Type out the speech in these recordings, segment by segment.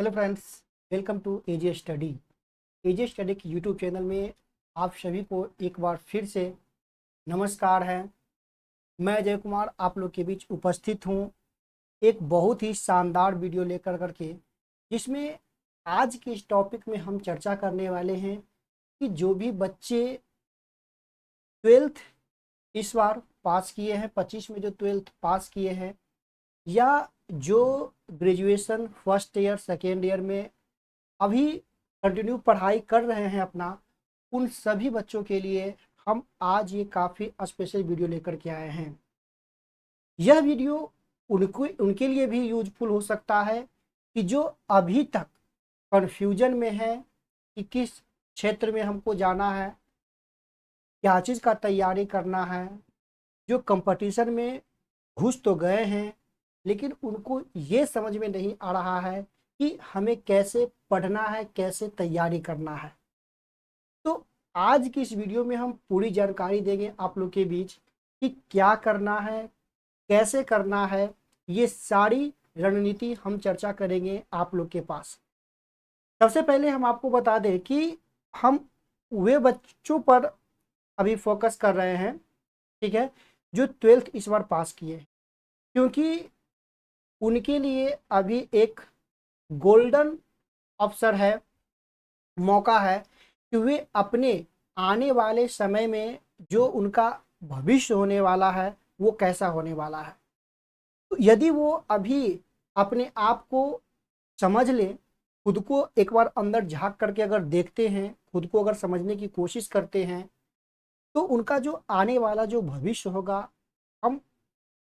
Hello friends, welcome to AJ study. AJ study के YouTube channel में आप सभी को एक बार फिर से नमस्कार है। मैं अजय कुमार आप लोग के बीच उपस्थित हूँ एक बहुत ही शानदार वीडियो लेकर करके, जिसमें आज के इस टॉपिक में हम चर्चा करने वाले हैं कि जो भी बच्चे ट्वेल्थ इस बार पास किए हैं, 25 में जो ट्वेल्थ पास किए हैं, या जो graduation first year second year में अभी कंटिन्यू पढ़ाई कर रहे हैं अपना, उन सभी बच्चों के लिए हम आज ये काफ़ी स्पेशल वीडियो लेकर के आए हैं। यह वीडियो उनको उनके लिए भी यूजफुल हो सकता है कि जो अभी तक कन्फ्यूजन में है कि किस क्षेत्र में हमको जाना है, क्या चीज़ का तैयारी करना है, जो कंपटीशन में घुस तो गए हैं लेकिन उनको ये समझ में नहीं आ रहा है कि हमें कैसे पढ़ना है, कैसे तैयारी करना है। तो आज की इस वीडियो में हम पूरी जानकारी देंगे आप लोग के बीच कि क्या करना है, कैसे करना है। ये सारी रणनीति हम चर्चा करेंगे आप लोग के पास। सबसे पहले हम आपको बता दें कि हम वे बच्चों पर अभी फोकस कर रहे हैं, ठीक है, जो ट्वेल्थ इस बार पास किए, क्योंकि उनके लिए अभी एक गोल्डन अवसर है, मौका है कि वे अपने आने वाले समय में जो उनका भविष्य होने वाला है वो कैसा होने वाला है। तो यदि वो अभी अपने आप को समझ लें, खुद को एक बार अंदर झांक करके अगर देखते हैं, खुद को अगर समझने की कोशिश करते हैं, तो उनका जो आने वाला जो भविष्य होगा, हम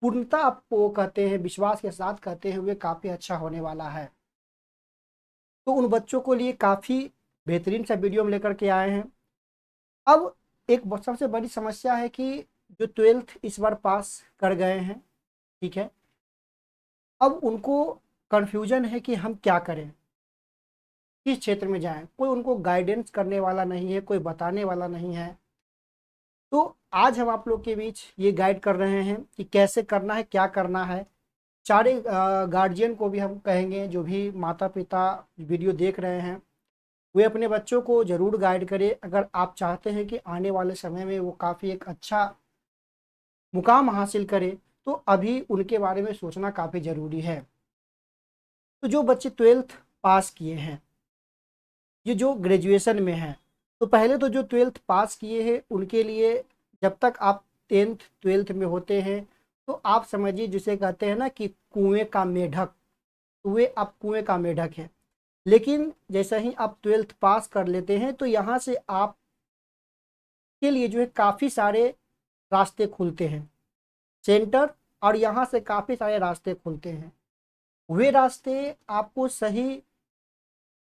पूर्णतः आपको कहते हैं, विश्वास के साथ कहते हैं, वे काफ़ी अच्छा होने वाला है। तो उन बच्चों को लिए काफ़ी बेहतरीन सा वीडियो हम लेकर के आए हैं। अब एक सबसे बड़ी समस्या है कि जो ट्वेल्थ इस बार पास कर गए हैं, ठीक है, अब उनको कन्फ्यूजन है कि हम क्या करें, किस क्षेत्र में जाएं। कोई उनको गाइडेंस करने वाला नहीं है, कोई बताने वाला नहीं है। तो आज हम आप लोग के बीच ये गाइड कर रहे हैं कि कैसे करना है, क्या करना है। सारे गार्जियन को भी हम कहेंगे, जो भी माता पिता वीडियो देख रहे हैं, वे अपने बच्चों को ज़रूर गाइड करें। अगर आप चाहते हैं कि आने वाले समय में वो काफ़ी एक अच्छा मुकाम हासिल करें, तो अभी उनके बारे में सोचना काफ़ी ज़रूरी है। तो जो बच्चे ट्वेल्थ पास किए हैं, ये जो ग्रेजुएशन में हैं, तो पहले तो जो ट्वेल्थ पास किए हैं उनके लिए, जब तक आप टेंथ ट्वेल्थ में होते हैं, तो आप समझिए, जिसे कहते हैं ना कि कुएं का मेढक, तो वे आप कुएं का मेढक हैं। लेकिन जैसे ही आप ट्वेल्थ पास कर लेते हैं, तो यहाँ से आप के लिए जो है काफ़ी सारे रास्ते खुलते हैं, सेंटर, और यहाँ से काफ़ी सारे रास्ते खुलते हैं। वे रास्ते आपको सही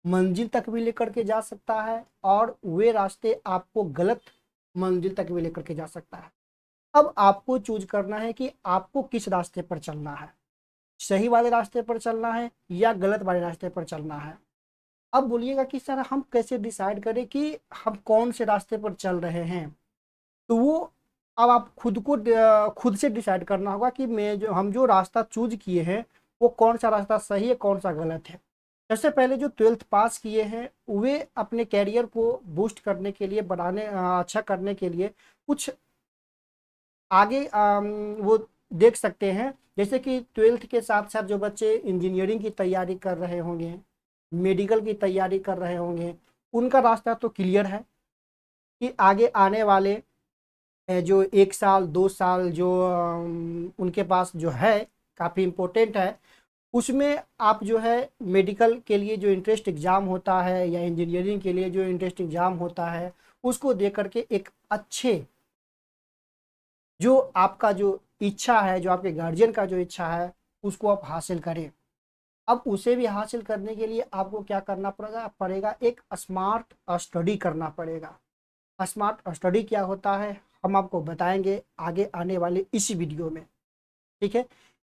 मंजिल तक भी लेकर के जा सकता है, और वे रास्ते आपको गलत मंजिल तक भी लेकर के जा सकता है। अब आपको चूज करना है कि आपको किस रास्ते पर चलना है, सही वाले रास्ते पर चलना है या गलत वाले रास्ते पर चलना है। अब बोलिएगा कि सर हम कैसे डिसाइड करें कि हम कौन से रास्ते पर चल रहे हैं। तो वो अब आप खुद को खुद से डिसाइड करना होगा कि मैं जो हम जो रास्ता चूज किए हैं, वो कौन सा रास्ता सही है, कौन सा गलत है। सबसे पहले जो ट्वेल्थ पास किए हैं, वे अपने कैरियर को बूस्ट करने के लिए, बढ़ाने अच्छा करने के लिए कुछ आगे वो देख सकते हैं। जैसे कि ट्वेल्थ के साथ साथ जो बच्चे इंजीनियरिंग की तैयारी कर रहे होंगे, मेडिकल की तैयारी कर रहे होंगे, उनका रास्ता तो क्लियर है कि आगे आने वाले जो 1 साल 2 साल जो उनके पास जो है, काफ़ी इम्पोर्टेंट है। उसमें आप जो है मेडिकल के लिए जो इंट्रेंस एग्ज़ाम होता है, या इंजीनियरिंग के लिए जो इंट्रेंस एग्ज़ाम होता है, उसको दे करके एक अच्छे, जो आपका जो इच्छा है, जो आपके गार्जियन का जो इच्छा है, उसको आप हासिल करें। अब उसे भी हासिल करने के लिए आपको क्या करना पड़ेगा, एक स्मार्ट स्टडी करना पड़ेगा। स्मार्ट स्टडी क्या होता है, हम आपको बताएंगे आगे आने वाले इसी वीडियो में, ठीक है।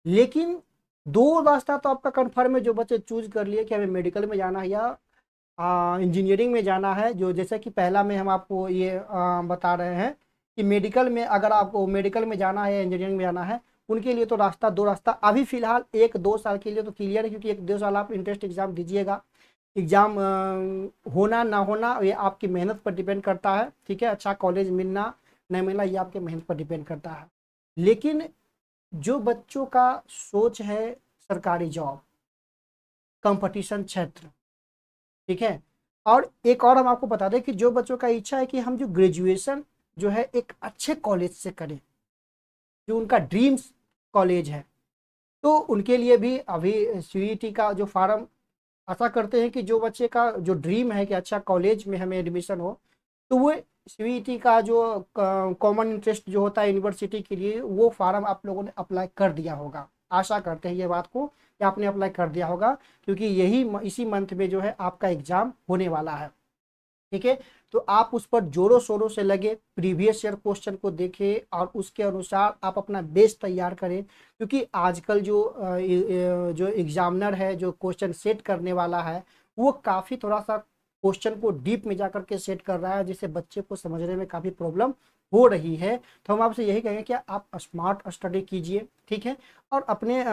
लेकिन दो रास्ता तो आपका कन्फर्म है, जो बच्चे चूज कर लिए कि हमें मेडिकल में जाना है या इंजीनियरिंग में जाना है। जो जैसे कि पहला में हम आपको ये बता रहे हैं कि मेडिकल में, अगर आपको मेडिकल में जाना है या इंजीनियरिंग में जाना है, उनके लिए तो रास्ता दो रास्ता अभी फिलहाल 1-2 साल के लिए तो क्लियर है, क्योंकि 1-2 साल आप इंट्रेंस एग्जाम दीजिएगा। एग्जाम होना ना होना ये आपकी मेहनत पर डिपेंड करता है, ठीक है। अच्छा कॉलेज मिलना नहीं मिलना ये आपके मेहनत पर डिपेंड करता है। लेकिन जो बच्चों का सोच है सरकारी जॉब, कंपटीशन क्षेत्र, ठीक है। और एक और हम आपको बता दें कि जो बच्चों का इच्छा है कि हम जो ग्रेजुएशन जो है एक अच्छे कॉलेज से करें, जो उनका ड्रीम्स कॉलेज है, तो उनके लिए भी अभी सीईटी का जो फार्म आशा करते हैं कि जो बच्चे का जो ड्रीम है कि अच्छा कॉलेज में हमें एडमिशन हो, तो वो सीईटी का जो कॉमन इंटरेस्ट जो होता है यूनिवर्सिटी के लिए, वो फार्म आप लोगों ने अप्लाई कर दिया होगा। आशा करते हैं ये बात को कि आपने अप्लाई कर दिया होगा, क्योंकि इसी मंथ में जो है आपका एग्जाम होने वाला है, ठीक है। तो आप उस पर जोरों शोरों से लगे, प्रीवियस ईयर क्वेश्चन को देखें और उसके अनुसार आप अपना बेस तैयार करें, क्योंकि आजकल जो एग्जामिनर है, जो क्वेश्चन सेट करने वाला है, वो काफ़ी थोड़ा सा क्वेश्चन को डीप में जाकर के सेट कर रहा है, जिससे बच्चे को समझने में काफ़ी प्रॉब्लम हो रही है। तो हम आपसे यही कहेंगे कि आप स्मार्ट स्टडी कीजिए, ठीक है। और अपने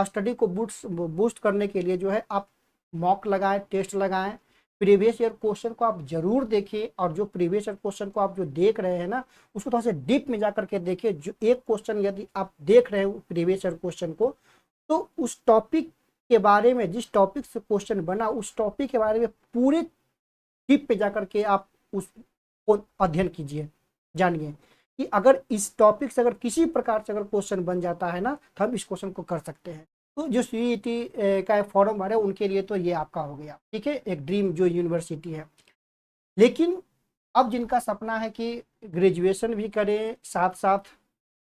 स्टडी को बूस्ट करने के लिए जो है आप मॉक लगाएं, टेस्ट लगाएं, प्रीवियस ईयर क्वेश्चन को आप जरूर देखिए। और जो प्रीवियस ईयर क्वेश्चन को आप जो देख रहे हैं ना, उसको थोड़ा सा डीप में जाकर के देखिए। जो एक क्वेश्चन यदि आप देख रहे हो प्रीवियस ईयर क्वेश्चन को, तो उस टॉपिक के बारे में, जिस टॉपिक से क्वेश्चन बना, उस टॉपिक के बारे में पूरे डीप पे जाकर के आप उसको अध्ययन कीजिए, जानिए कि अगर इस टॉपिक से अगर किसी प्रकार से अगर क्वेश्चन बन जाता है ना, तो हम इस क्वेश्चन को कर सकते हैं। तो जो सीईटी का फॉर्म भरे उनके लिए तो ये आपका हो गया, ठीक है, एक ड्रीम जो यूनिवर्सिटी है। लेकिन अब जिनका सपना है कि ग्रेजुएशन भी करें, साथ साथ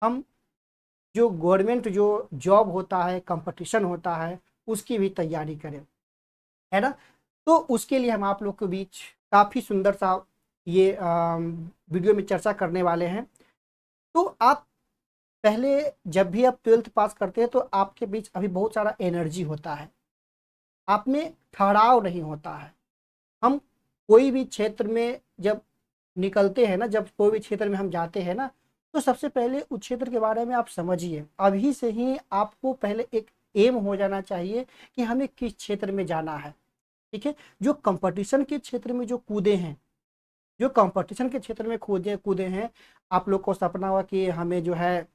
हम जो गवर्नमेंट जो जॉब होता है, कंपटीशन होता है, उसकी भी तैयारी करें, है ना। तो उसके लिए हम आप लोग के बीच काफ़ी सुंदर सा ये वीडियो में चर्चा करने वाले हैं। तो आप पहले जब भी आप 12th पास करते हैं, तो आपके बीच अभी बहुत सारा एनर्जी होता है, आप में ठहराव नहीं होता है। हम कोई भी क्षेत्र में जब निकलते हैं ना, जब कोई भी क्षेत्र में हम जाते हैं ना, तो सबसे पहले उस क्षेत्र के बारे में आप समझिए। अभी से ही आपको पहले एक एम हो जाना चाहिए कि हमें किस क्षेत्र में जाना है, ठीक है। जो कंपटीशन के क्षेत्र में जो कूदे हैं, जो कंपटीशन के क्षेत्र में कूदे कूदे हैं, आप लोग को सपना हुआ कि हमें जो है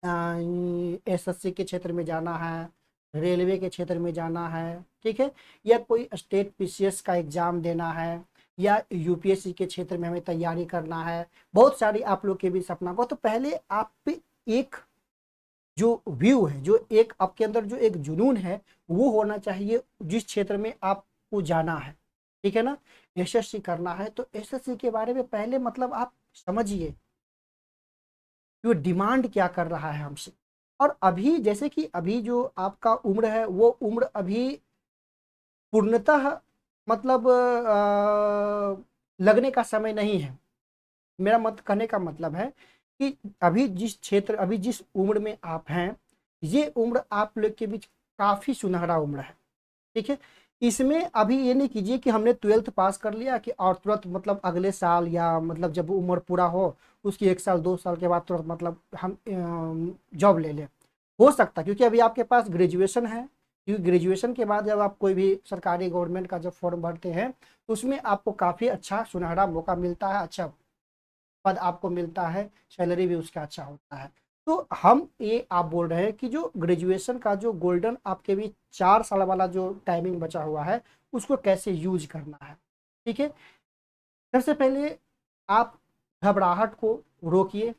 एसएससी के क्षेत्र में जाना है, रेलवे के क्षेत्र में जाना है, ठीक है, या कोई स्टेट पीसीएस का एग्जाम देना है, या यूपीएससी के क्षेत्र में हमें तैयारी करना है। बहुत सारी आप लोग के भी सपना को, तो पहले आप पे एक जो व्यू है, जो एक आपके अंदर जो एक जुनून है, वो होना चाहिए जिस क्षेत्र में आपको जाना है, ठीक है ना। एसएससी करना है तो एसएससी के बारे में पहले मतलब आप समझिए जो डिमांड क्या कर रहा है हमसे। और अभी जैसे कि अभी जो आपका उम्र है, वो उम्र अभी पूर्णतः मतलब लगने का समय नहीं है। मेरा मत कहने का मतलब है कि अभी जिस क्षेत्र, अभी जिस उम्र में आप हैं, ये उम्र आप लोग के बीच काफ़ी सुनहरा उम्र है, ठीक है। इसमें अभी ये नहीं कीजिए कि हमने 12th पास कर लिया कि और तुरंत मतलब अगले साल या मतलब जब उम्र पूरा हो उसकी 1 साल 2 साल के बाद तुरंत मतलब हम जॉब ले लें। हो सकता है, क्योंकि अभी आपके पास ग्रेजुएशन है, क्योंकि ग्रेजुएशन के बाद जब आप कोई भी सरकारी गवर्नमेंट का जब फॉर्म भरते हैं, तो उसमें आपको काफ़ी अच्छा सुनहरा मौका मिलता है, अच्छा पद आपको मिलता है, सैलरी भी उसका अच्छा होता है। तो हम ये आप बोल रहे हैं कि जो ग्रेजुएशन का जो गोल्डन आपके भी 4 साल वाला जो टाइमिंग बचा हुआ है, उसको कैसे यूज करना है, ठीक है। सबसे पहले आप घबराहट को रोकिए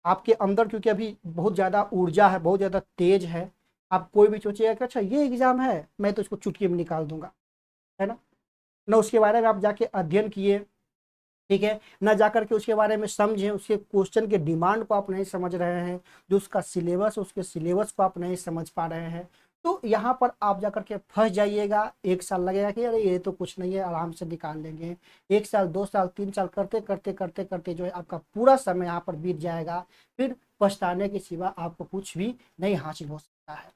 आपके अंदर, क्योंकि अभी बहुत ज़्यादा ऊर्जा है, बहुत ज़्यादा तेज है। आप कोई भी सोचिएगा कि अच्छा ये एग्ज़ाम है, मैं तो इसको चुटकी में निकाल दूंगा, है ना उसके बारे में आप जाके अध्ययन किए, ठीक है, ना जाकर के उसके बारे में समझें, उसके क्वेश्चन के डिमांड को आप नहीं समझ रहे हैं, जो उसका सिलेबस, उसके सिलेबस को आप नहीं समझ पा रहे हैं, तो यहाँ पर आप जाकर के फंस जाइएगा। 1 साल लगेगा कि अरे ये तो कुछ नहीं है, आराम से निकाल लेंगे। 1 साल 2 साल 3 साल करते करते करते करते जो है आपका पूरा समय यहाँ पर बीत जाएगा। फिर पछताने के सिवा आपको कुछ भी नहीं हासिल हो सकता है।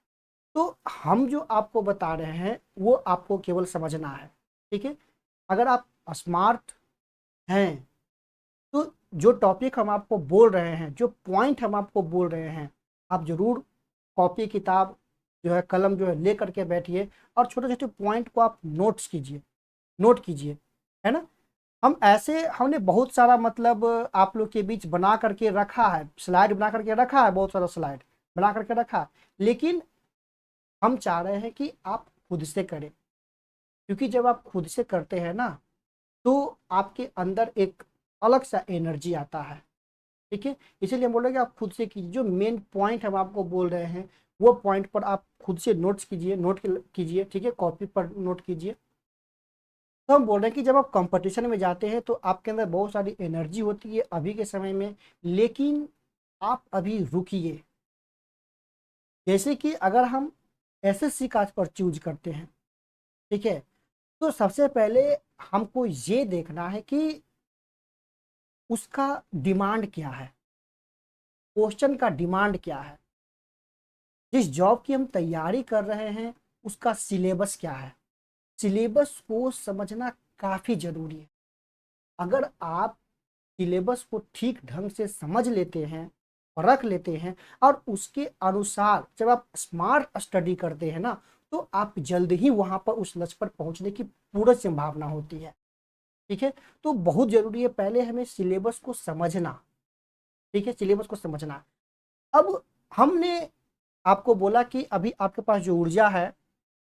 तो हम जो आपको बता रहे हैं वो आपको केवल समझना है, ठीक है। अगर आप स्मार्ट हैं, तो जो टॉपिक हम आपको बोल रहे हैं, जो पॉइंट हम आपको बोल रहे हैं, आप जरूर कॉपी किताब जो है कलम जो है ले करके बैठिए और छोटे छोटे पॉइंट को आप नोट कीजिए, है ना। हम ऐसे हमने बहुत सारा मतलब आप लोग के बीच बना करके रखा है, स्लाइड बना करके रखा है, बहुत सारा स्लाइड बना करके रखा है, लेकिन हम चाह रहे हैं कि आप खुद से करें, क्योंकि जब आप खुद से करते हैं ना तो आपके अंदर एक अलग सा एनर्जी आता है, ठीक है। इसीलिए हम बोल रहे हैं कि आप खुद से कीजिए, जो मेन पॉइंट हम आपको बोल रहे हैं वो पॉइंट पर आप खुद से नोट्स कीजिए, कीजिए, ठीक है, कॉपी पर नोट कीजिए। तो हम बोल रहे हैं कि जब आप कंपटीशन में जाते हैं तो आपके अंदर बहुत सारी एनर्जी होती है अभी के समय में, लेकिन आप अभी रुकिए। जैसे कि अगर हम एसएससी का पर चूज करते हैं, ठीक है, तो सबसे पहले हमको ये देखना है कि उसका डिमांड क्या है, क्वेश्चन का डिमांड क्या है, जिस जॉब की हम तैयारी कर रहे हैं उसका सिलेबस क्या है। सिलेबस को समझना काफी जरूरी है। अगर आप सिलेबस को ठीक ढंग से समझ लेते हैं, रख लेते हैं और उसके अनुसार जब आप स्मार्ट स्टडी करते हैं ना तो आप जल्द ही वहां पर उस लक्ष्य पर पहुंचने की पूरी संभावना होती है, ठीक है। तो बहुत जरूरी है पहले हमें सिलेबस को समझना, ठीक है, सिलेबस को समझना। अब हमने आपको बोला कि अभी आपके पास जो ऊर्जा है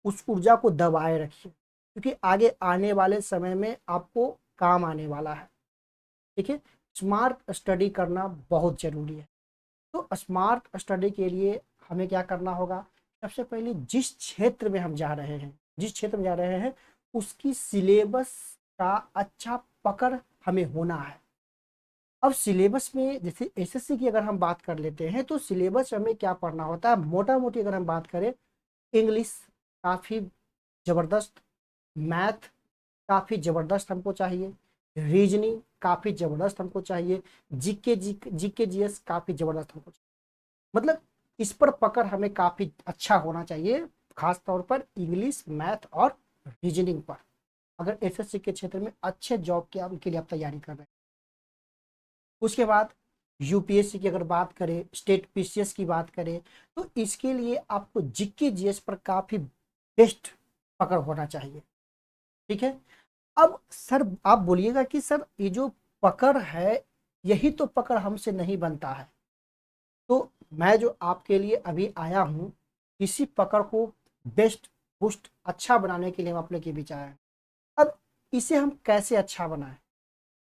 उस ऊर्जा को दबाए रखिए, क्योंकि आगे आने वाले समय में आपको काम आने वाला है, ठीक है। स्मार्ट स्टडी करना बहुत जरूरी है। तो स्मार्ट स्टडी के लिए हमें क्या करना होगा, सबसे पहले जिस क्षेत्र में जा रहे हैं उसकी सिलेबस का अच्छा पकड़ हमें होना है। अब सिलेबस में जैसे एसएससी की अगर हम बात कर लेते हैं तो सिलेबस हमें क्या पढ़ना होता है, मोटा मोटी अगर हम बात करें, इंग्लिश काफ़ी ज़बरदस्त, मैथ काफ़ी ज़बरदस्त हमको चाहिए, रीजनिंग काफ़ी ज़बरदस्त हमको चाहिए, जीके जीएस काफ़ी ज़बरदस्त हमको चाहिए। मतलब इस पर पकड़ हमें काफ़ी अच्छा होना चाहिए, खास तौर पर इंग्लिश, मैथ और रीजनिंग पर, अगर एसएससी के क्षेत्र में अच्छे जॉब के लिए आप तैयारी कर रहे हैं। उसके बाद यूपीएससी की अगर बात करें, स्टेट पीसीएस की बात करें, तो इसके लिए आपको जीके जीएस पर काफ़ी बेस्ट पकड़ होना चाहिए, ठीक है। अब सर आप बोलिएगा कि सर ये जो पकड़ है यही तो पकड़ हमसे नहीं बनता है, तो मैं जो आपके लिए अभी आया हूँ इसी पकड़ को बेस्ट बुस्ट अच्छा बनाने के लिए हम अपने के बीच आए हैं। अब इसे हम कैसे अच्छा बनाएं,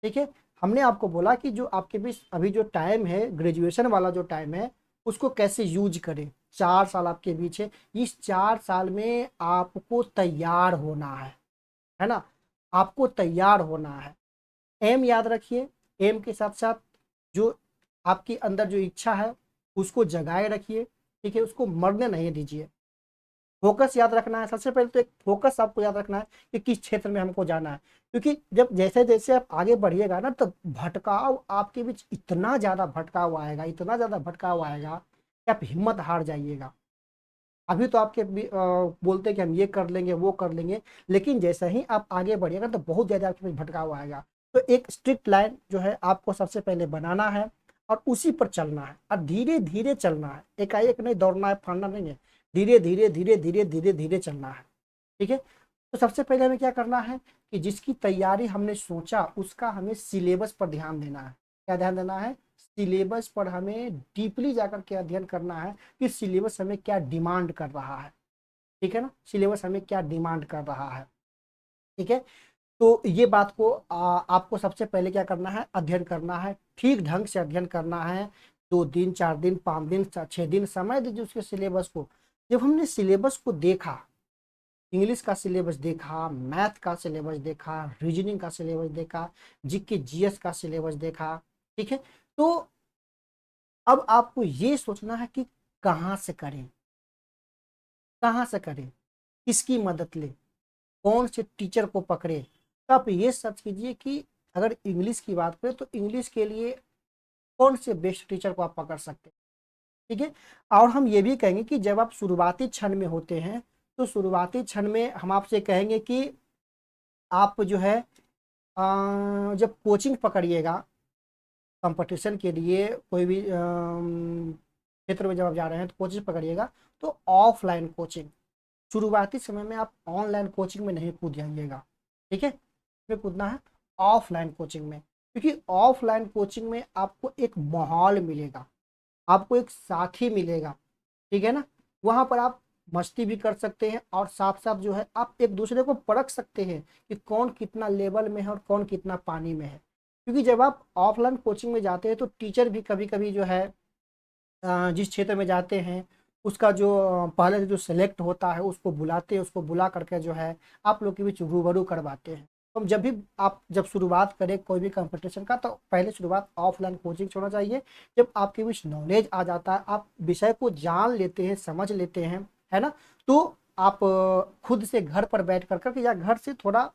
ठीक है। हमने आपको बोला कि जो आपके बीच अभी जो टाइम है, ग्रेजुएशन वाला जो टाइम है, उसको कैसे यूज करें। 4 साल आपके बीच है, इस 4 साल में आपको तैयार होना है ना, आपको तैयार होना है। एम याद रखिए, एम के साथ साथ जो आपके अंदर जो इच्छा है उसको जगाए रखिए, ठीक है, उसको मरने नहीं दीजिए। फोकस याद रखना है, सबसे पहले तो एक फोकस आपको याद रखना है कि किस क्षेत्र में हमको जाना है, क्योंकि जब जैसे जैसे आप आगे बढ़िएगा ना तो भटकाव आपके बीच इतना ज़्यादा भटकाव आएगा, इतना ज़्यादा भटकाव आएगा कि आप हिम्मत हार जाइएगा। अभी तो आपके बोलते हैं कि हम ये कर लेंगे वो कर लेंगे, लेकिन जैसे ही आप आगे बढ़िएगा तो बहुत ज़्यादा आपके बीच भटकाव आएगा। तो एक स्ट्रिक्ट लाइन जो है आपको सबसे पहले बनाना है और उसी पर चलना है, और धीरे धीरे चलना है, एकाएक नहीं दौड़ना है, फाड़ना नहीं है, धीरे धीरे धीरे धीरे धीरे धीरे चलना है, ठीक है। तो सबसे पहले हमें क्या करना है कि जिसकी तैयारी हमने सोचा उसका हमें सिलेबस पर ध्यान देना है। क्या ध्यान देना है, सिलेबस पर हमें डीपली जाकर के अध्ययन करना है कि सिलेबस हमें क्या डिमांड कर रहा है, ठीक है ना, सिलेबस हमें क्या डिमांड कर रहा है, ठीक है। तो ये बात को आपको सबसे पहले क्या करना है, अध्ययन करना है, ठीक ढंग से अध्ययन करना है। 2 दिन 4 दिन 5 दिन 6 दिन समय दीजिए उसके सिलेबस को। जब हमने सिलेबस को देखा, इंग्लिश का सिलेबस देखा, मैथ का सिलेबस देखा, रीजनिंग का सिलेबस देखा, जीके जीएस का सिलेबस देखा, ठीक है, तो अब आपको ये सोचना है कि कहाँ से करें, कहाँ से करें, किसकी मदद ले, कौन से टीचर को पकड़े। तो आप ये सर्च कीजिए कि अगर इंग्लिश की बात करें तो इंग्लिश के लिए कौन से बेस्ट टीचर को आप पकड़ सकते हैं, ठीक है। और हम ये भी कहेंगे कि जब आप शुरुआती क्षण में होते हैं तो शुरुआती क्षण में हम आपसे कहेंगे कि आप जो है जब कोचिंग पकड़िएगा कंपटीशन के लिए, कोई भी क्षेत्र में जब आप जा रहे हैं तो कोचिंग पकड़िएगा तो ऑफलाइन कोचिंग। शुरुआती समय में आप ऑनलाइन कोचिंग में नहीं कूद जाइएगा, ठीक है, इसमें कूदना है ऑफलाइन कोचिंग में, क्योंकि ऑफलाइन कोचिंग में आपको एक माहौल मिलेगा, आपको एक साथी मिलेगा, ठीक है ना। वहाँ पर आप मस्ती भी कर सकते हैं और साथ साथ जो है आप एक दूसरे को परख सकते हैं कि कौन कितना लेवल में है और कौन कितना पानी में है। क्योंकि जब आप ऑफलाइन कोचिंग में जाते हैं तो टीचर भी कभी कभी जो है जिस क्षेत्र में जाते हैं उसका जो पहले से जो सेलेक्ट होता है उसको बुलाते हैं, उसको बुला करके जो है आप लोग के बीच रूबरू करवाते हैं। तो जब भी आप जब शुरुआत करें कोई भी कंपटीशन का तो पहले शुरुआत ऑफलाइन कोचिंग से होना चाहिए। जब आपके बीच नॉलेज आ जाता है, आप विषय को जान लेते हैं, समझ लेते हैं, है ना, तो आप खुद से घर पर बैठ कर करके या घर से थोड़ा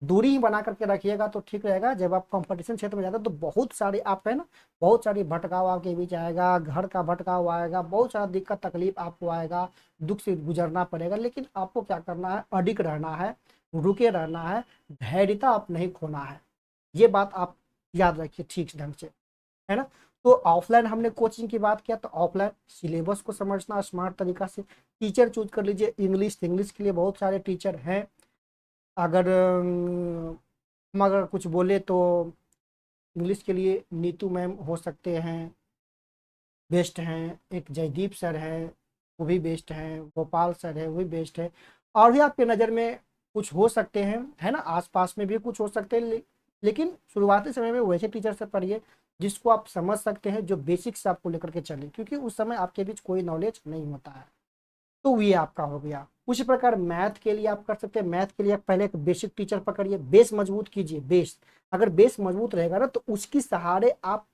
दूरी ही बना करके रखिएगा तो ठीक रहेगा। जब आप कंपटीशन क्षेत्र में जाते हैं तो बहुत सारे आप है ना, बहुत सारी भटकाव आपके बीच आएगा, घर का भटकाव आएगा, बहुत सारा दिक्कत तकलीफ आपको आएगा, दुख से गुजरना पड़ेगा। लेकिन आपको क्या करना है, अडिग रहना है, रुके रहना है, धैर्यता आप नहीं खोना है। ये बात आप याद रखिए ठीक ढंग से, है ना। तो ऑफलाइन हमने कोचिंग की बात किया, तो ऑफलाइन सिलेबस को समझना स्मार्ट तरीका से, टीचर चूज कर लीजिए। इंग्लिश के लिए बहुत सारे टीचर हैं। अगर हम अगर कुछ बोले तो इंग्लिश के लिए नीतू मैम हो सकते हैं, बेस्ट हैं। एक जयदीप सर है, वो भी बेस्ट हैं। गोपाल सर है, वो भी बेस्ट है। और भी आपके नज़र में कुछ हो सकते हैं, है ना, आसपास में भी कुछ हो सकते हैं। लेकिन शुरुआती समय में वैसे टीचर से पढ़िए जिसको आप समझ सकते हैं, जो बेसिक से आपको लेकर के चले, क्योंकि उस समय आपके बीच कोई नॉलेज नहीं होता है। तो ये आपका हो गया। उसी प्रकार मैथ के लिए आप कर सकते हैं। मैथ के लिए आप पहले एक बेसिक टीचर पकड़िए, बेस मजबूत कीजिए। बेस अगर बेस मजबूत रहेगा ना तो उसकी सहारे आप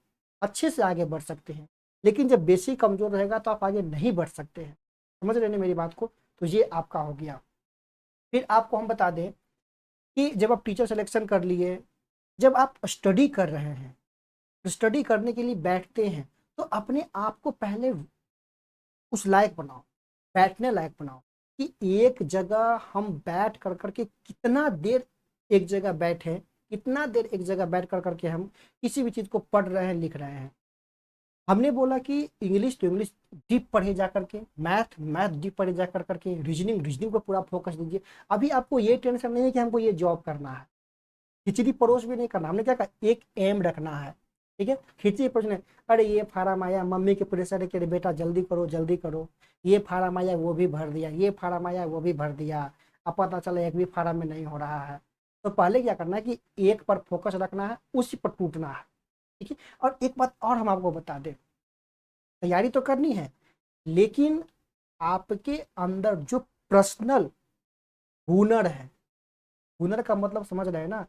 अच्छे से आगे बढ़ सकते हैं। लेकिन जब बेसिक कमजोर रहेगा तो आप आगे नहीं बढ़ सकते हैं। समझ रहे हैं मेरी बात को। तो ये आपका हो गया। फिर आपको हम बता दें कि जब आप टीचर सिलेक्शन कर लिए, जब आप स्टडी कर रहे हैं, स्टडी करने के लिए बैठते हैं, तो अपने आप को पहले उस लायक बनाओ, बैठने लायक बनाओ कि एक जगह हम बैठ कर करके कितना देर एक जगह बैठे, कितना देर एक जगह बैठ कर करके हम किसी भी चीज को पढ़ रहे हैं, लिख रहे हैं। हमने बोला कि इंग्लिश तो इंग्लिश डीप पढ़े जा करके, मैथ डीप पढ़े जा कर करके, रीजनिंग पर पूरा फोकस दीजिए। अभी आपको ये टेंशन नहीं है कि हमको ये जॉब करना है, खिचड़ी परोस भी नहीं करना। हमने क्या कहा, एक एम रखना है, ठीक है। खिचड़ी परोस नहीं, अरे ये फार्म आया, मम्मी के प्रेशर है कि अरे बेटा जल्दी करो जल्दी करो, ये फार्म आया वो भी भर दिया, ये फार्म आया वो भी भर दिया, अब पता चला एक भी फार्म में नहीं हो रहा है। तो पहले क्या करना है कि एक पर फोकस रखना है, उसी पर टूटना है, ठीक है। और एक बात और हम आपको बता दें, तैयारी तो करनी है, लेकिन आपके अंदर जो पर्सनल हुनर है, हुनर का मतलब समझ रहे हैं ना,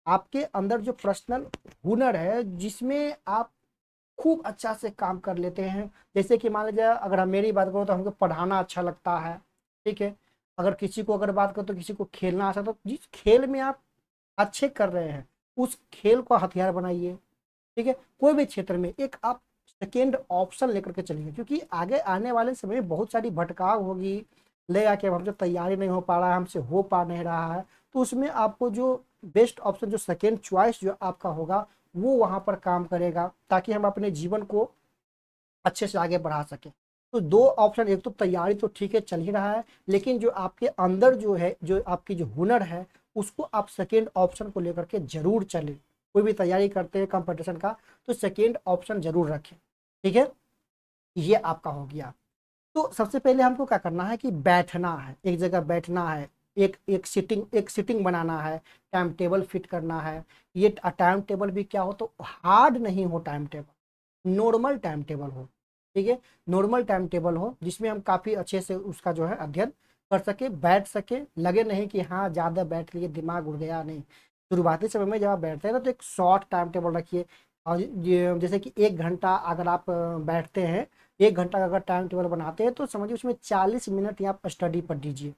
आपके अंदर जो पर्सनल हुनर है जिसमें आप खूब अच्छा से काम कर लेते हैं। जैसे कि मान लीजिए अगर हम मेरी बात करो तो हमको पढ़ाना अच्छा लगता है, ठीक है। अगर किसी को अगर बात करो तो किसी को खेलना अच्छा, तो जिस खेल में आप अच्छे कर रहे हैं उस खेल को हथियार बनाइए, ठीक है। कोई भी क्षेत्र में एक आप सेकेंड ऑप्शन लेकर के चलिए, क्योंकि आगे आने वाले समय में बहुत सारी भटकाव होगी, ले आके हमसे तैयारी नहीं हो पा रहा है, हमसे हो पा नहीं रहा है, तो उसमें आपको जो बेस्ट ऑप्शन, जो सेकेंड चॉइस जो आपका होगा वो वहां पर काम करेगा, ताकि हम अपने जीवन को अच्छे से आगे बढ़ा सके। तो दो ऑप्शन, एक तो तैयारी तो ठीक है चल ही रहा है, लेकिन जो आपके अंदर जो है, जो आपकी जो हुनर है, उसको आप सेकेंड ऑप्शन को लेकर के जरूर चले। कोई भी तैयारी करते हैं कंपटीशन का तो सेकेंड ऑप्शन जरूर रखें, ठीक है। ये आपका हो गया। तो सबसे पहले हमको क्या करना है कि बैठना है, एक जगह बैठना है, एक सिटिंग बनाना है, टाइम टेबल फिट करना है। ये टाइम टेबल भी क्या हो, तो हार्ड नहीं हो time table, normal time table हो, ठीक है। नॉर्मल टाइम टेबल हो जिसमें हम काफ़ी अच्छे से उसका जो है अध्ययन कर सके, बैठ सके, लगे नहीं कि हाँ ज़्यादा बैठ लिए दिमाग उड़ गया, नहीं। शुरुआती समय में जब आप बैठते हैं ना तो एक शॉर्ट टाइम टेबल रखिए। और जैसे कि 1 घंटा अगर आप बैठते हैं, 1 घंटा का अगर टाइम टेबल बनाते हैं तो समझिए उसमें 40 मिनट या आप स्टडी पर दीजिए,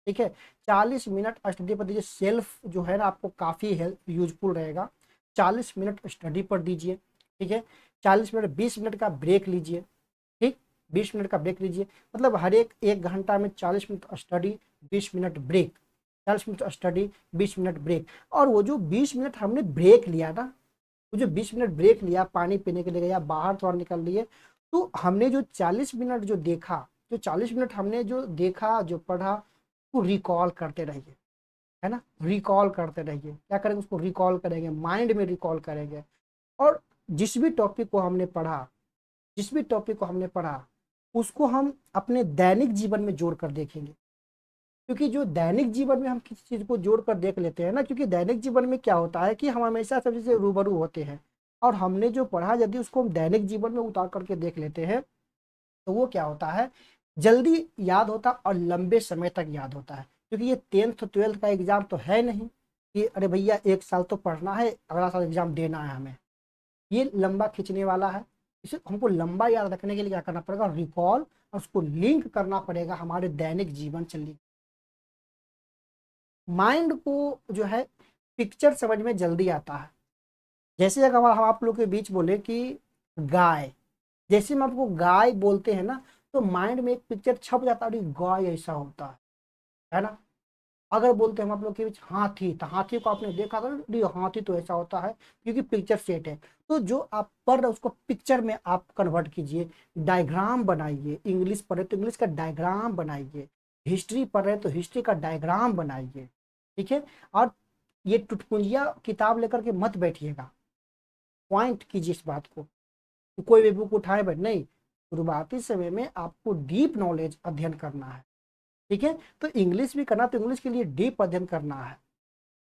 ठीक है। 40 मिनट स्टडी पर दीजिए, सेल्फ जो है ना आपको काफ़ी हेल्प यूजफुल रहेगा। 40 मिनट स्टडी पर दीजिए, ठीक है। 40 मिनट, 20 मिनट का ब्रेक लीजिए, ठीक। 20 मिनट का ब्रेक लीजिए, मतलब हर एक 1 घंटा में 40 minute study, 20 minute break, 40 minute study, 20 minute break. और वो जो 20 मिनट हमने ब्रेक लिया ना, वो जो 20 मिनट ब्रेक लिया, पानी पीने के लिए गया, बाहर थोड़ा निकल लिए, तो हमने जो 40 मिनट जो देखा, जो 40 मिनट हमने जो देखा जो पढ़ा, वो रिकॉल करते रहिए, है ना, रिकॉल करते रहिए। क्या करेंगे, उसको रिकॉल करेंगे, माइंड में रिकॉल करेंगे। और जिस भी टॉपिक को हमने पढ़ा, जिस भी टॉपिक को हमने पढ़ा, उसको हम अपने दैनिक जीवन में जोड़ कर देखेंगे। क्योंकि जो दैनिक जीवन में हम किसी चीज को जोड़ कर देख लेते हैं ना, क्योंकि दैनिक जीवन में क्या होता है कि हम हमेशा सब चीजें रूबरू होते हैं, और हमने जो पढ़ा यदि उसको हम दैनिक जीवन में उतार करके देख लेते हैं, तो वो क्या होता है, जल्दी याद होता और लंबे समय तक याद होता है। क्योंकि ये 10th 12th का एग्जाम तो है नहीं कि अरे भैया एक साल तो पढ़ना है, अगला साल एग्जाम देना है हमें। ये लंबा खींचने वाला है। इसे हमको लंबा याद रखने के लिए क्या करना पड़ेगा, रिकॉल, और उसको लिंक करना पड़ेगा हमारे दैनिक जीवन से। माइंड को जो है पिक्चर समझ में जल्दी आता है। जैसे अगर हम आप लोग के बीच बोले कि गाय, जैसे हम आपको गाय बोलते हैं ना, तो माइंड में एक पिक्चर छप जाता है, अरे गाय ऐसा होता है ना। अगर बोलते हैं हम आप लोग के बीच हाथी, तो हाथी को आपने देखा था, अरे हाथी तो ऐसा होता है, क्योंकि पिक्चर सेट है। तो जो आप पढ़ रहे हो उसको पिक्चर में आप कन्वर्ट कीजिए, डायग्राम बनाइए। इंग्लिश पढ़े तो इंग्लिश का डायग्राम बनाइए, हिस्ट्री पढ़ रहे तो हिस्ट्री का डायग्राम बनाइए, ठीक है। और ये टुटपुंजिया किताब लेकर के मत बैठिएगा, पॉइंट कीजिए इस बात को। तो कोई भी बुक उठाए बैठ नहीं, शुरुआती समय में आपको डीप नॉलेज अध्ययन करना है, ठीक है। तो इंग्लिश भी करना, तो इंग्लिश के लिए डीप अध्ययन करना है,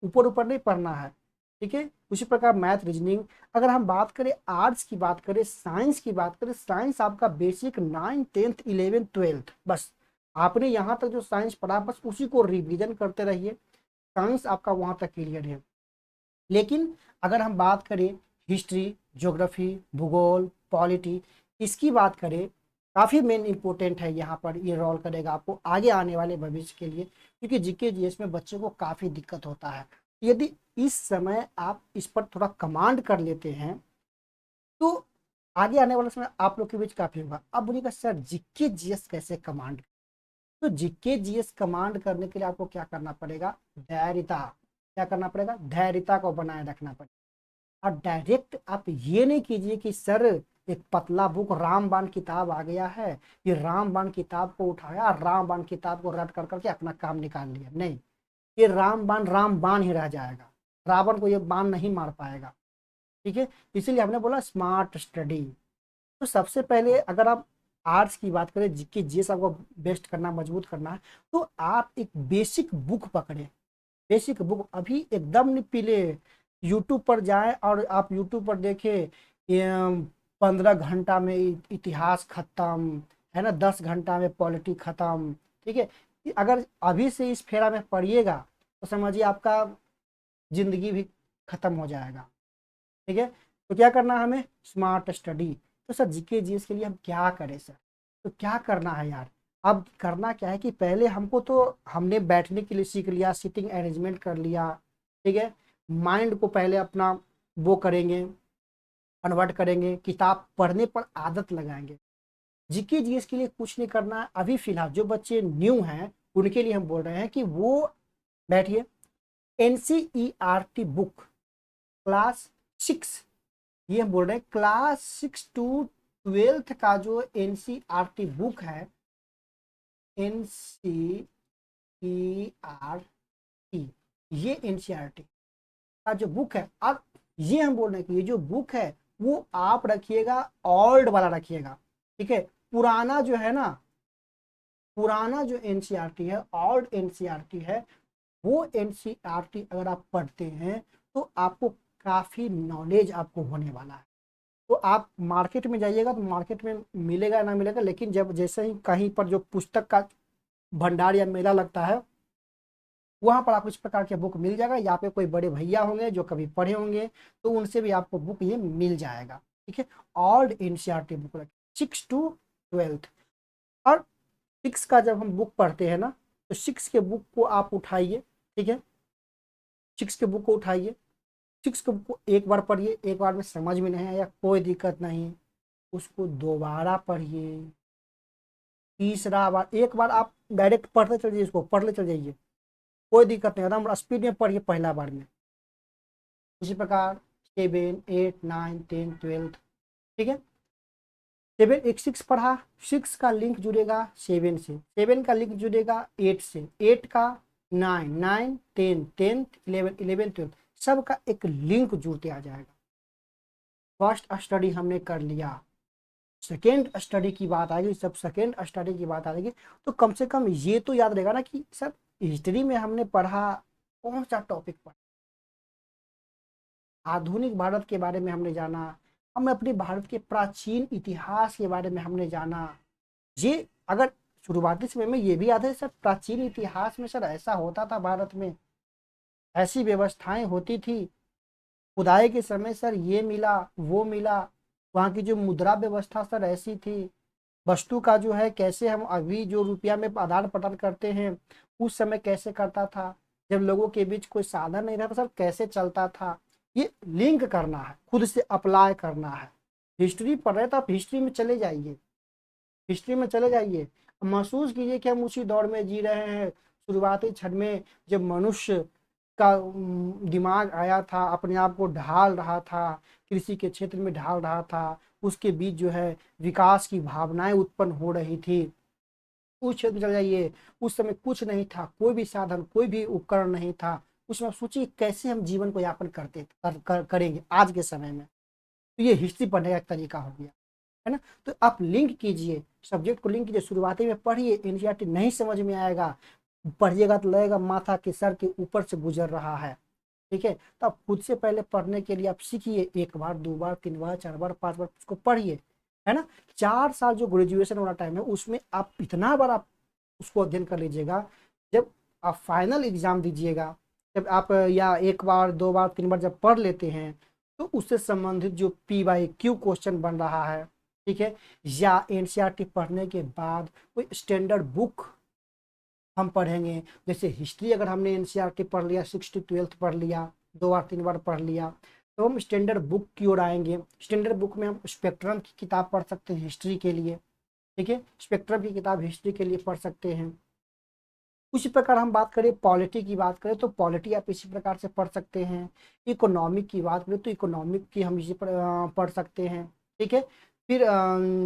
ऊपर ऊपर नहीं पढ़ना है, ठीक है। उसी प्रकार मैथ, रीजनिंग। अगर हम बात करें आर्ट्स की, बात करें साइंस की, बात करें, साइंस आपका basic 9th 10th 11th 12th, बस आपने यहाँ तक जो साइंस पढ़ा बस उसी को रिवीजन करते रहिए, साइंस आपका वहाँ तक क्लियर है। लेकिन अगर हम बात करें हिस्ट्री, ज्योग्राफी, भूगोल, पॉलिटी, इसकी बात करें, काफ़ी मेन इंपॉर्टेंट है यहाँ पर, ये रोल करेगा आपको आगे आने वाले भविष्य के लिए। क्योंकि जीके जीएस में बच्चों को काफ़ी दिक्कत होता है। यदि इस समय आप इस पर थोड़ा कमांड कर लेते हैं, तो आगे आने वाले समय आप लोग के बीच काफ़ी होगा। अब बोलिएगा सर जीके जीएस कैसे कमांड, तो जीके जीएस कमांड करने के लिए आपको क्या करना पड़ेगा, धैर्यता। क्या करना पड़ेगा, धैर्यता को बनाए रखना पड़ेगा। और डायरेक्ट आप ये नहीं कीजिए कि सर एक पतला बुक रामबाण किताब आ गया है, ये रामबाण किताब को उठाया, रामबाण किताब को रट कर करके अपना काम निकाल लिया। नहीं, ये रामबाण रामबाण ही रह जाएगा, रावण को ये बाण नहीं मार पाएगा, ठीक है। इसीलिए हमने बोला स्मार्ट स्टडी। तो सबसे पहले अगर आप आर्ट्स की बात करें, जीके जीएस आपको बेस्ट करना, मजबूत करना है, तो आप एक बेसिक बुक पकड़े। बेसिक बुक अभी एकदम नहीं पीले, यूट्यूब पर जाएं और आप यूट्यूब पर देखें 15 घंटा में इतिहास खत्म, है ना, 10 घंटा में पॉलिटी खत्म, ठीक है। अगर अभी से इस फेरा में पढ़िएगा तो समझिए आपका जिंदगी भी खत्म हो जाएगा, ठीक है। तो क्या करना है हमें, स्मार्ट स्टडी। तो सर जीके जीएस के लिए हम क्या करें सर, तो क्या करना है यार, अब करना क्या है कि पहले हमको तो हमने बैठने के लिए सीख लिया, सीटिंग अरेंजमेंट कर लिया, ठीक है। माइंड को पहले अपना वो करेंगे, कन्वर्ट करेंगे, किताब पढ़ने पर आदत लगाएंगे। जीके जीएस के लिए कुछ नहीं करना है अभी फिलहाल। जो बच्चे न्यू हैं उनके लिए हम बोल रहे हैं कि वो बैठिए, एनसीईआरटी बुक क्लास 6, ये हम बोल रहे हैं क्लास 6 to 12th का जो एनसीईआरटी बुक है, एनसीईआरटी, ये एनसीईआरटी का जो बुक है, अब ये हम बोल रहे हैं कि ये जो बुक है वो आप रखिएगा, ओल्ड वाला रखिएगा, ठीक है। पुराना जो है ना, पुराना जो एनसीईआरटी है, ओल्ड एनसीईआरटी है, वो एनसीईआरटी अगर आप पढ़ते हैं तो आपको काफी नॉलेज आपको होने वाला है। तो आप मार्केट में जाइएगा तो मार्केट में मिलेगा ना मिलेगा, लेकिन जब जैसे ही कहीं पर जो पुस्तक का भंडार या मेला लगता है, वहां पर आपको इस प्रकार के बुक मिल जाएगा। यहाँ पे कोई बड़े भैया होंगे जो कभी पढ़े होंगे, तो उनसे भी आपको बुक ये मिल जाएगा, ठीक है। ऑल्ड एनसीईआरटी बुक रखें 6 to 12th। और 6 का जब हम बुक पढ़ते हैं ना, तो 6 के बुक को आप उठाइए, ठीक है। 6 के बुक को उठाइए, 6 के बुक को एक बार पढ़िए, एक बार में समझ में नहीं आया कोई दिक्कत नहीं, उसको दोबारा पढ़िए, तीसरा बार, एक बार आप डायरेक्ट पढ़ते चल जाइए, इसको पढ़ ले चल जाइए, कोई दिक्कत नहीं, एकदम स्पीड में पढ़िए पहला बार में। इसी प्रकार 7 8 9 10 12, ठीक है। 7 एक 6 पढ़ा, 6 का लिंक जुड़ेगा 7 से, 7 का लिंक जुड़ेगा 8 से, 8 का 9, 9 10, 10 11, 11 12, सबका एक लिंक जुड़ते आ जाएगा। फर्स्ट स्टडी हमने कर लिया, सेकेंड स्टडी की बात आएगी, जब सेकेंड स्टडी की बात आएगी तो कम से कम ये तो याद रहेगा ना कि सर हिस्ट्री में हमने पढ़ा कौन सा टॉपिक पढ़ा, आधुनिक भारत के बारे में हमने जाना, हमने अपने भारत के प्राचीन इतिहास के बारे में हमने जाना। ये अगर शुरुआती समय में ये भी याद है सर, प्राचीन इतिहास में सर ऐसा होता था, भारत में ऐसी व्यवस्थाएं होती थी, खुदाई के समय सर ये मिला वो मिला, वहाँ की जो मुद्रा व्यवस्था सर ऐसी थी, वस्तु का जो है कैसे हम अभी जो रुपया में आदान प्रदान करते हैं उस समय कैसे करता था, जब लोगों के बीच कोई साधन नहीं रहता सर कैसे चलता था। ये लिंक करना है, खुद से अप्लाई करना है। हिस्ट्री पढ़ रहे तो आप हिस्ट्री में चले जाइए, हिस्ट्री में चले जाइए, महसूस कीजिए कि हम उसी दौर में जी रहे हैं, शुरुआती क्षण में जब मनुष्य का दिमाग आया था, अपने आप को ढाल रहा था, कृषि के क्षेत्र में ढाल रहा था, उसके बीच जो है विकास की भावनाएं उत्पन्न हो रही थी। उस क्षेत्र में चले जाइए, उस समय कुछ नहीं था, कोई भी साधन कोई भी उपकरण नहीं था, उसमें सोचिए कैसे हम जीवन को यापन करेंगे आज के समय में। तो ये हिस्ट्री पढ़ने का एक तरीका हो गया है ना। तो आप लिंक कीजिए, सब्जेक्ट को लिंक कीजिए, शुरुआती में पढ़िए, एनसीईआरटी नहीं समझ में आएगा, पढ़िएगा तो लगेगा माथा के सर के ऊपर से गुजर रहा है, ठीक है। तो आप खुद से पहले पढ़ने के लिए आप सीखिए, 1 बार 2 बार 3 बार 4 बार 5 बार उसको पढ़िए, है ना। 4 साल जो ग्रेजुएशन वाला टाइम है उसमें आप इतना बार आप उसको अध्ययन कर लीजिएगा, जब आप फाइनल एग्जाम दीजिएगा, जब आप या 1 बार 2 बार 3 बार जब पढ़ लेते हैं तो उससे संबंधित जो PYQ क्वेश्चन बन रहा है, ठीक है, या एनसीईआरटी पढ़ने के बाद कोई स्टैंडर्ड बुक हम पढ़ेंगे। जैसे हिस्ट्री अगर हमने एनसीईआरटी पढ़ लिया, 6 to 12 पढ़ लिया, 2 बार 3 बार पढ़ लिया, तो हम स्टैंडर्ड बुक की ओर आएंगे। स्टैंडर्ड बुक में हम स्पेक्ट्रम की किताब पढ़ सकते हैं हिस्ट्री के लिए, ठीक है, स्पेक्ट्रम की किताब हिस्ट्री के लिए पढ़ सकते हैं। उसी प्रकार हम बात करें पॉलिटी की बात करें तो पॉलिटी आप इसी प्रकार से पढ़ सकते हैं। इकोनॉमिक की बात करें तो इकोनॉमिक की हम इसी पढ़ सकते हैं, ठीक है। फिर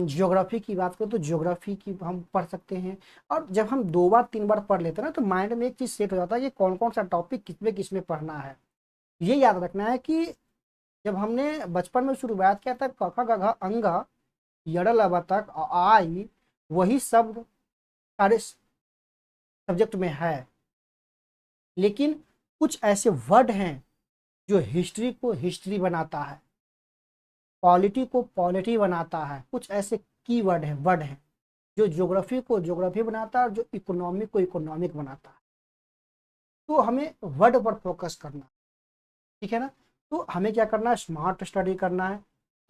ज्योग्राफी की बात करें तो ज्योग्राफी की हम पढ़ सकते हैं। और जब हम 2 बार 3 बार पढ़ लेते हैं ना तो माइंड में एक चीज़ सेट हो जाता है कि कौन कौन सा टॉपिक किसमें पढ़ना है। ये याद रखना है कि जब हमने बचपन में शुरुआत किया था क ख ग घ अंग यड़ लव तक आई, वही शब्द सारे सब्जेक्ट में है, लेकिन कुछ ऐसे वर्ड हैं जो हिस्ट्री को हिस्ट्री बनाता है, पॉलिटी को पॉलिटी बनाता है, कुछ ऐसे की वर्ड हैं जो ज्योग्राफी को ज्योग्राफी बनाता है और जो इकोनॉमिक को इकोनॉमिक बनाता है। तो हमें वर्ड पर फोकस करना, ठीक है ना। तो हमें क्या करना है, स्मार्ट स्टडी करना है,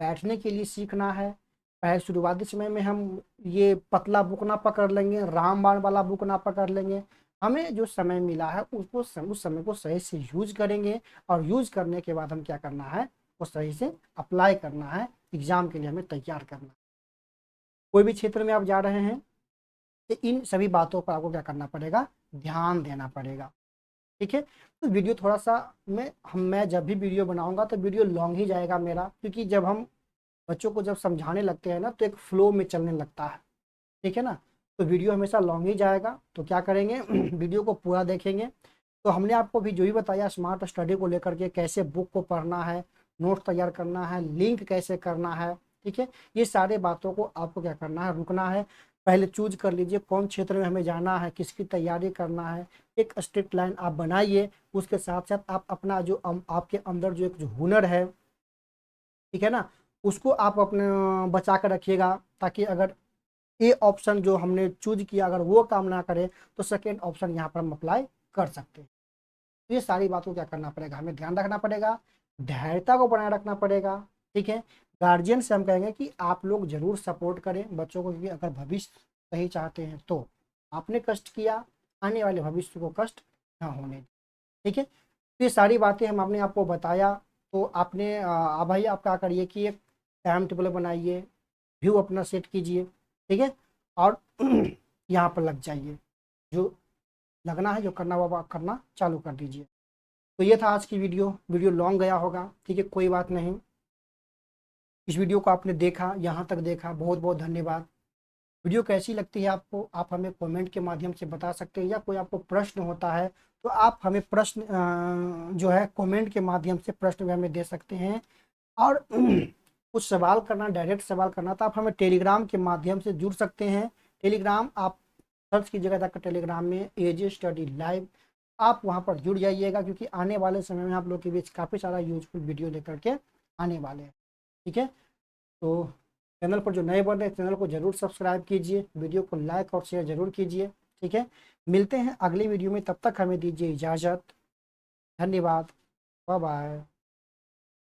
बैठने के लिए सीखना है। पहले शुरुआती समय में हम ये पतला बुक ना पकड़ लेंगे, रामबाण वाला बुक ना पकड़ लेंगे, हमें जो समय मिला है उसको उस समय को सही से यूज करेंगे, और यूज करने के बाद हम क्या करना है, वो सही से अप्लाई करना है, एग्जाम के लिए हमें तैयार करना है। कोई भी क्षेत्र में आप जा रहे हैं तो इन सभी बातों पर आपको क्या करना पड़ेगा, ध्यान देना पड़ेगा, ठीक है। तो वीडियो थोड़ा सा मैं जब भी वीडियो बनाऊंगा तो वीडियो लॉन्ग ही जाएगा मेरा, क्योंकि जब हम बच्चों को जब समझाने लगते हैं ना तो एक फ्लो में चलने लगता है, ठीक है ना। तो वीडियो हमेशा लॉन्ग ही जाएगा, तो क्या करेंगे वीडियो को पूरा देखेंगे। तो हमने आपको भी जो भी बताया स्मार्ट स्टडी को लेकर के, कैसे बुक को पढ़ना है, नोट्स तैयार करना है, लिंक कैसे करना है, ठीक है, ये सारे बातों को आपको क्या करना है, रुकना है। पहले चूज कर लीजिए कौन क्षेत्र में हमें जाना है, किसकी तैयारी करना है, एक स्ट्रिक्ट लाइन आप बनाइए। उसके साथ साथ आप अपना जो आपके अंदर जो एक जो हुनर है, ठीक है ना, उसको आप अपने बचा कर रखिएगा, ताकि अगर ए ऑप्शन जो हमने चूज किया अगर वो काम ना करे तो सेकेंड ऑप्शन यहाँ पर हम अप्लाई कर सकते हैं। तो ये सारी बातों को क्या करना पड़ेगा, हमें ध्यान रखना पड़ेगा, धैर्यता को बनाए रखना पड़ेगा, ठीक है। गार्जियन से हम कहेंगे कि आप लोग जरूर सपोर्ट करें बच्चों को, क्योंकि अगर भविष्य सही चाहते हैं तो आपने कष्ट किया, आने वाले भविष्य को कष्ट ना होने, ठीक है। तो ये सारी बातें हम आपने आपको बताया। तो आपने भाई आप क्या करिए कि एक टाइम टेबल बनाइए, व्यू अपना सेट कीजिए, ठीक है, और यहाँ पर लग जाइए, जो लगना है जो करना वो आप करना चालू कर दीजिए। तो ये था आज की वीडियो लॉन्ग गया होगा, ठीक है, कोई बात नहीं। इस वीडियो को आपने देखा, यहाँ तक देखा, बहुत बहुत धन्यवाद। वीडियो कैसी लगती है आपको, आप हमें कमेंट के माध्यम से बता सकते हैं, या कोई आपको प्रश्न होता है तो आप हमें प्रश्न जो है कमेंट के माध्यम से प्रश्न भी हमें दे सकते हैं। और कुछ सवाल करना, डायरेक्ट सवाल करना, तो आप हमें टेलीग्राम के माध्यम से जुड़ सकते हैं। टेलीग्राम आप सर्च कीजिएगा जाकर टेलीग्राम में एजे स्टडी लाइव, आप वहां पर जुड़ जाइएगा, क्योंकि आने वाले समय में आप लोग के बीच काफ़ी सारा यूजफुल वीडियो लेकर के आने वाले हैं। ठीक है, तो चैनल पर जो नए बन रहे हैं चैनल को जरूर सब्सक्राइब कीजिए, वीडियो को लाइक और शेयर जरूर कीजिए। ठीक है, मिलते हैं अगली वीडियो में, तब तक हमें दीजिए इजाज़त। धन्यवाद, बाय बाय।